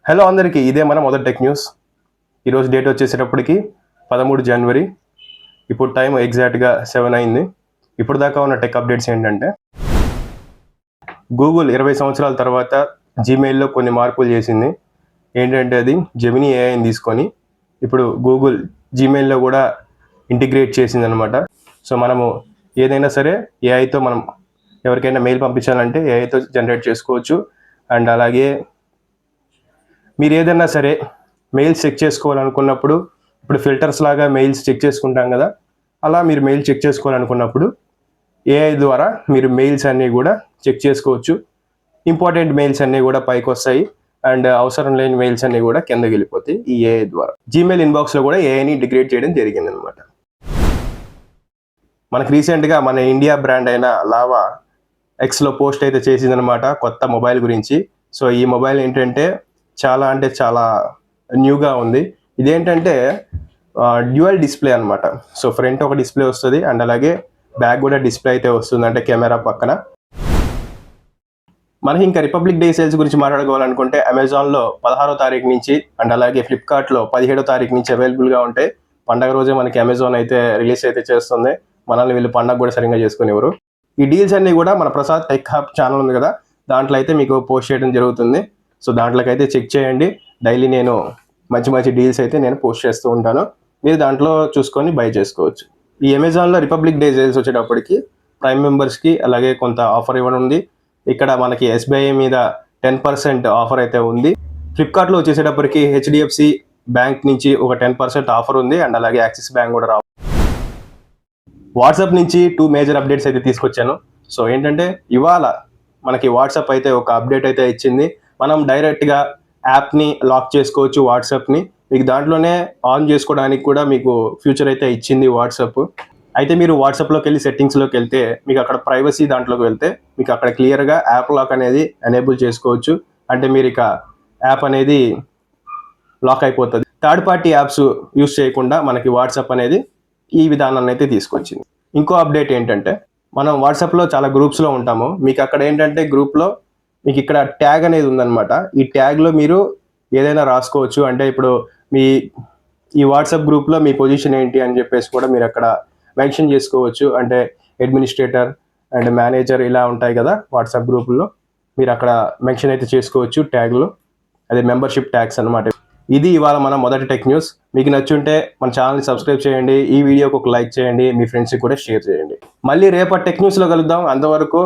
Hello అందరికీ, ఇదే మన మొదటి టెక్ న్యూస్. ఈరోజు డేట్ వచ్చేసేటప్పటికి 13 జనవరి. ఇప్పుడు టైం ఎగ్జాక్ట్గా 7 అయింది. ఇప్పుడు దాకా ఉన్న టెక్ అప్డేట్స్ ఏంటంటే, గూగుల్ 20 సంవత్సరాల తర్వాత జీమెయిల్లో కొన్ని మార్పులు చేసింది. ఏంటంటే అది జెమినీ ఏఐని తీసుకొని ఇప్పుడు గూగుల్ జీమెయిల్లో కూడా ఇంటిగ్రేట్ చేసింది అనమాట. సో మనము ఏదైనా సరే ఏఐతో మనం ఎవరికైనా మెయిల్ పంపించాలంటే ఏఐతో జనరేట్ చేసుకోవచ్చు. అండ్ అలాగే మీరు ఏదైనా సరే మెయిల్స్ చెక్ చేసుకోవాలనుకున్నప్పుడు, ఇప్పుడు ఫిల్టర్స్ లాగా మెయిల్స్ చెక్ చేసుకుంటాం కదా, అలా మీరు మెయిల్ చెక్ చేసుకోవాలనుకున్నప్పుడు ఏఐ ద్వారా మీరు మెయిల్స్ అన్నీ కూడా చెక్ చేసుకోవచ్చు. ఇంపార్టెంట్ మెయిల్స్ అన్నీ కూడా పైకి వస్తాయి అండ్ అవసరం లేని మెయిల్స్ అన్నీ కూడా కిందకి వెళ్ళిపోతాయి ఈ ఏఐ ద్వారా. జీమెయిల్ ఇన్బాక్స్లో కూడా ఏఐని ఇంటిగ్రేట్ చేయడం జరిగింది అనమాట. మనకు రీసెంట్గా మన ఇండియా బ్రాండ్ అయిన లావా ఎక్స్లో పోస్ట్ అయితే చేసిందనమాట కొత్త మొబైల్ గురించి. సో ఈ మొబైల్ ఏంటంటే చాలా న్యూగా ఉంది. ఇదేంటంటే డ్యూయల్ డిస్ప్లే అనమాట. సో ఫ్రంట్ ఒక డిస్ప్లే వస్తుంది అండ్ అలాగే బ్యాక్ కూడా డిస్ప్లే అయితే వస్తుంది, అంటే కెమెరా పక్కన. మనకి ఇంకా రిపబ్లిక్ డే సేల్స్ గురించి మాట్లాడుకోవాలనుకుంటే అమెజాన్లో 16వ తారీఖు నుంచి అండ్ అలాగే ఫ్లిప్కార్ట్లో 17వ తారీఖు నుంచి అవైలబుల్గా ఉంటాయి. పండగ రోజే మనకి అమెజాన్ అయితే రిలీజ్ అయితే చేస్తుంది. మనల్ని వీళ్ళు పండగ కూడా సరిగ్గా చేసుకునేవారు. ఈ డీల్స్ అన్నీ కూడా మన ప్రసాద్ టెక్ హబ్ ఛానల్ ఉంది కదా, దాంట్లో అయితే మీకు పోస్ట్ చేయడం జరుగుతుంది. సో దాంట్లోకి అయితే చెక్ చేయండి. డైలీ నేను మంచి డీల్స్ అయితే నేను పోస్ట్ చేస్తూ ఉంటాను. మీరు దాంట్లో చూసుకొని బై చేసుకోవచ్చు. ఈ అమెజాన్లో రిపబ్లిక్ డే సేల్స్ వచ్చేటప్పటికి ప్రైమ్ మెంబర్స్కి అలాగే కొంత ఆఫర్ ఇవ్వడం ఉంది. ఇక్కడ మనకి ఎస్బీఐ మీద 10% ఆఫర్ అయితే ఉంది. ఫ్లిప్కార్ట్లో వచ్చేసేటప్పటికి హెచ్డిఎఫ్సి బ్యాంక్ నుంచి ఒక 10% ఆఫర్ ఉంది అండ్ అలాగే యాక్సిస్ బ్యాంక్ కూడా రావు. వాట్సాప్ నుంచి 2 మేజర్ అప్డేట్స్ అయితే తీసుకొచ్చాను. సో ఏంటంటే ఇవాళ మనకి వాట్సాప్ అయితే ఒక అప్డేట్ అయితే ఇచ్చింది. మనం డైరెక్ట్గా యాప్ని లాక్ చేసుకోవచ్చు వాట్సాప్ని. మీకు దాంట్లోనే ఆన్ చేసుకోవడానికి కూడా మీకు ఫ్యూచర్ అయితే ఇచ్చింది వాట్సాప్. అయితే మీరు వాట్సాప్లోకి వెళ్ళి సెట్టింగ్స్లోకి వెళ్తే మీకు అక్కడ ప్రైవసీ దాంట్లోకి వెళ్తే మీకు అక్కడ క్లియర్గా యాప్ లాక్ అనేది ఎనేబుల్ చేసుకోవచ్చు. అంటే మీరు ఇక యాప్ అనేది లాక్ అయిపోతుంది. థర్డ్ పార్టీ యాప్స్ యూస్ చేయకుండా మనకి వాట్సాప్ అనేది ఈ విధానాన్ని అయితే తీసుకొచ్చింది. ఇంకో అప్డేట్ ఏంటంటే, మనం వాట్సాప్లో చాలా గ్రూప్స్లో ఉంటాము. మీకు అక్కడ ఏంటంటే గ్రూప్లో మీకు ఇక్కడ ట్యాగ్ అనేది ఉందన్నమాట. ఈ ట్యాగ్లో మీరు ఏదైనా రాసుకోవచ్చు. అంటే ఇప్పుడు మీ ఈ వాట్సాప్ గ్రూప్లో మీ పొజిషన్ ఏంటి అని చెప్పేసి కూడా మీరు అక్కడ మెన్షన్ చేసుకోవచ్చు. అంటే అడ్మినిస్ట్రేటర్ అండ్ మేనేజర్ ఇలా ఉంటాయి కదా వాట్సాప్ గ్రూపుల్లో, మీరు అక్కడ మెన్షన్ అయితే చేసుకోవచ్చు ట్యాగ్లో. అదే మెంబర్షిప్ ట్యాగ్స్ అనమాట. ఇది ఇవాళ మన మొదటి టెక్ న్యూస్. మీకు నచ్చుంటే మన ఛానల్ని సబ్స్క్రైబ్ చేయండి, ఈ వీడియోకి ఒక లైక్ చేయండి, మీ ఫ్రెండ్స్కి కూడా షేర్ చేయండి. మళ్ళీ రేపటి టెక్ న్యూస్లో కలుద్దాం. అంతవరకు